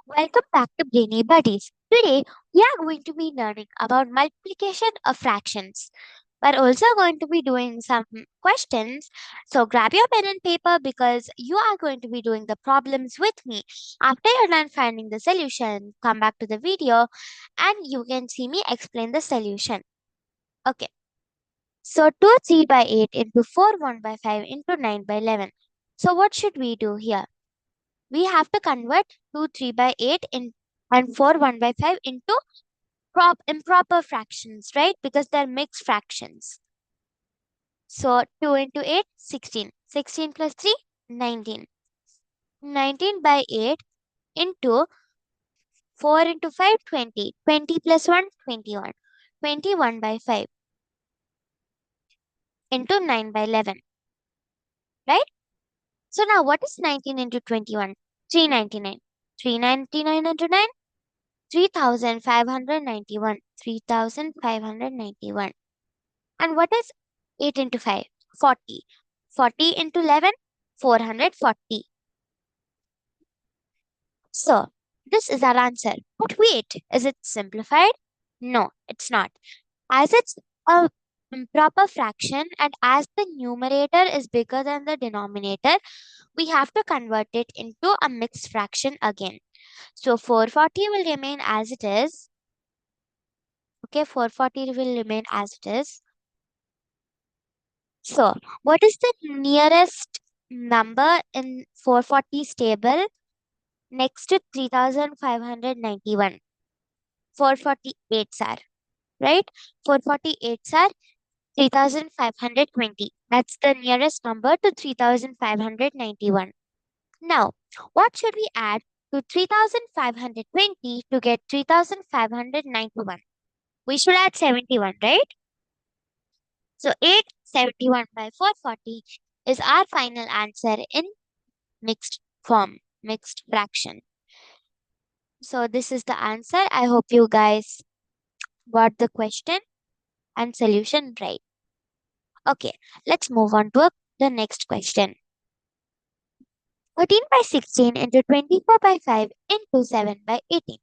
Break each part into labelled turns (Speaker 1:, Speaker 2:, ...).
Speaker 1: Welcome back to Brainy Buddies. Today, we are going to be learning about multiplication of fractions. We're also going to be doing some questions. So, grab your pen and paper because you are going to be doing the problems with me. After you're done finding the solution, come back to the video and you can see me explain the solution. Okay. So, 2 3 by 8 into 4 1 by 5 into 9 by 11. So, what should we do here? We have to convert 2 3 by 8 and 4 1 by 5 into improper fractions, right? Because they're mixed fractions. So 2 into 8, 16. 16 plus 3, 19. 19 by 8 into 4 into 5, 20. 20 plus 1, 21. 21 by 5 into 9 by 11, right? So now what is 19 into 21? 399. 399 into 9, 3591. 3591. And what is 8 into 5? 40. 40 into 11? 440. So, this is our answer. But wait, is it simplified? No, it's not. As it's a improper fraction and as the numerator is bigger than the denominator, we have to convert it into a mixed fraction again. So, 440 will remain as it is. Okay, 440 will remain as it is. So, what is the nearest number in 440's table next to 3591? 448s are, right? 448s are 3520. That's the nearest number to 3591. Now, what should we add to 3520 to get 3591? We should add 71, right? So 871 by 440 is our final answer in mixed form, mixed fraction. So this is the answer. I hope you guys got the question and solution right. Okay, let's move on to the next question. 13 by 16 into 24 by 5 into 7 by 18.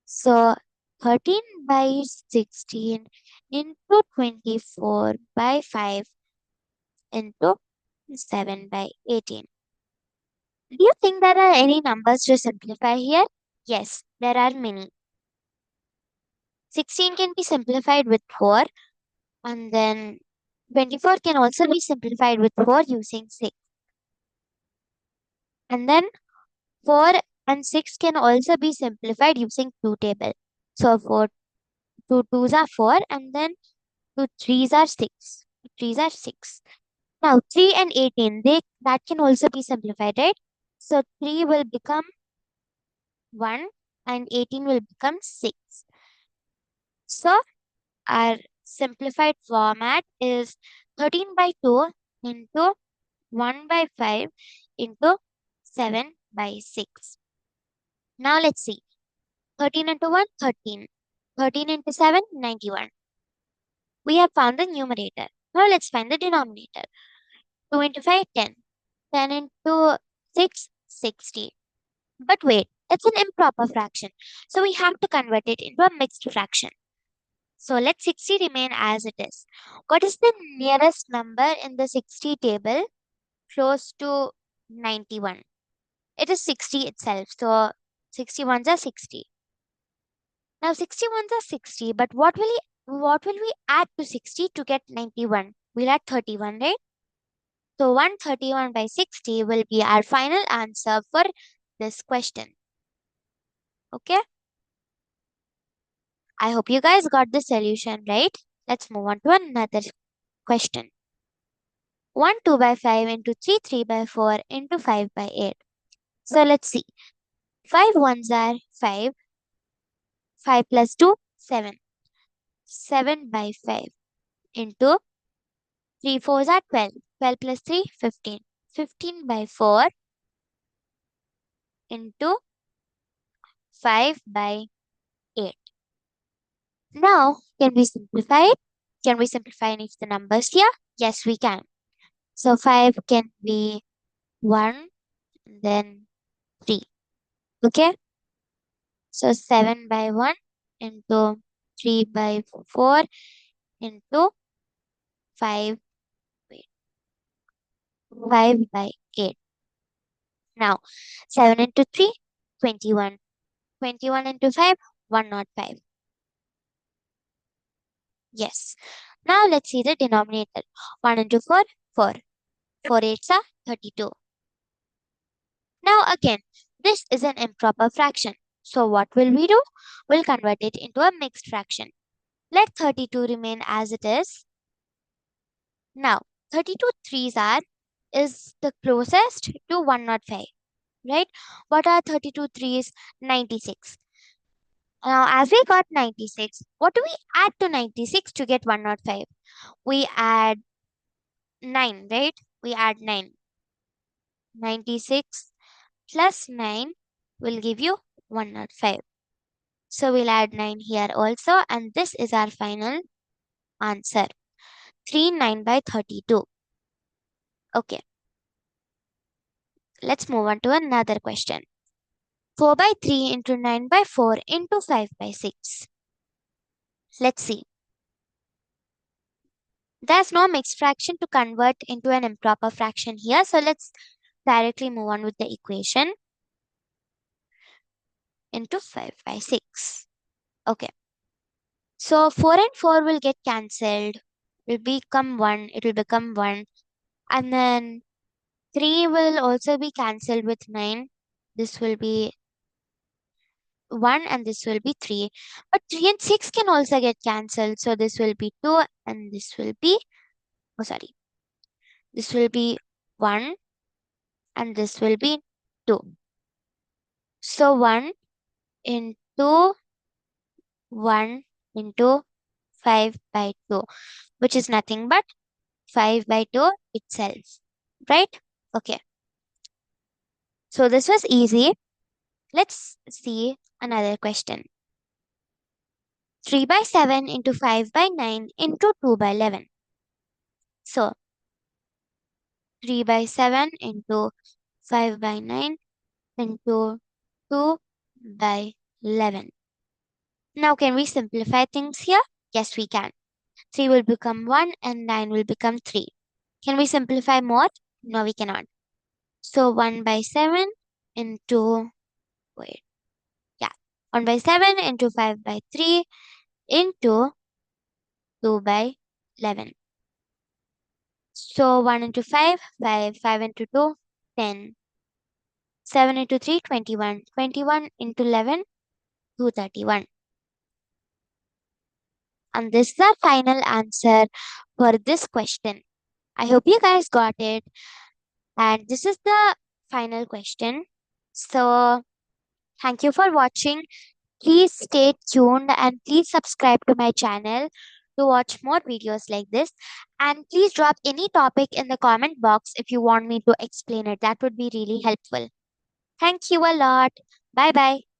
Speaker 1: So 13 by 16 into 24 by 5 into 7 by 18. Do you think there are any numbers to simplify here? Yes, there are many. 16 can be simplified with 4, and then 24 can also be simplified with 4 using 6. And then 4 and 6 can also be simplified using 2 table. So 4, 2 2s are 4, and then 2 3s are 6. 3s are 6. Now 3 and 18, that can also be simplified, right? So 3 will become 1 and 18 will become 6. So our simplified format is 13 by 2 into 1 by 5 into 7 by 6. Now let's see. 13 into 1, 13. 13 into 7, 91. We have found the numerator. Now let's find the denominator. 2 into 5, 10. 10 into 6, 60. But wait, it's an improper fraction. So we have to convert it into a mixed fraction. So let 60 remain as it is. What is the nearest number in the 60 table close to 91? It is 60 itself. So 61s are 60. Now 61s are 60, but what will we add to 60 to get 91? We'll add 31, right? So 131 by 60 will be our final answer for this question. Okay? I hope you guys got the solution right. Let's move on to another question. 1 2 by 5 into 3 3 by 4 into 5 by 8. So let's see. 5 ones are 5. 5 plus 2, 7. 7 by 5 into 3 fours are 12. 12 plus 3, 15. 15 by 4 into 5 by 8. Now, can we simplify it? Can we simplify any of the numbers here? Yes, we can. So 5 can be 1, then 3. Okay. So 7 by 1 into 3 by 4 into 5, wait, 5 by 8. Now 7 into 3, 21. 21 into 5, 105. Yes. Now let's see the denominator. 1 into 4, 4. 4 eights are 32. Now again, this is an improper fraction. So what will we do? We'll convert it into a mixed fraction. Let 32 remain as it is. Now, 32 threes are is the closest to 105, right? What are 32 threes? 96. Now, as we got 96, what do we add to 96 to get 105? We add 9, right? We add 9. 96 plus 9 will give you 105. So we'll add 9 here also, and this is our final answer. 9 by 32. Okay, let's move on to another question. 4 by 3 into 9 by 4 into 5 by 6. Let's see. There's no mixed fraction to convert into an improper fraction here. So let's directly move on with the equation into 5 by 6. Okay. So 4 and 4 will get cancelled. Will become 1. It will become 1. And then 3 will also be cancelled with 9. This will be 1 and this will be 3. But 3 and 6 can also get cancelled. So this will be 2 and this will be, oh sorry, this will be 1 and this will be 2. So 1 into 1 into 5 by 2, which is nothing but 5 by 2 itself, right? Okay. So this was easy. Let's see another question. 3 by 7 into 5 by 9 into 2 by 11. So 3 by 7 into 5 by 9 into 2 by 11. Now can we simplify things here? Yes, we can. 3 will become 1 and 9 will become 3. Can we simplify more? No, we cannot. So 1 by 7 into, wait, yeah, 1 by 7 into 5 by 3 into 2 by 11. So 1 into 5, 5, 5 into 2, 10. 7 into 3, 21. 21 into 11, 231. And this is the final answer for this question. I hope you guys got it. And this is the final question. So thank you for watching. Please stay tuned and please subscribe to my channel to watch more videos like this. And please drop any topic in the comment box if you want me to explain it. That would be really helpful. Thank you a lot. Bye bye.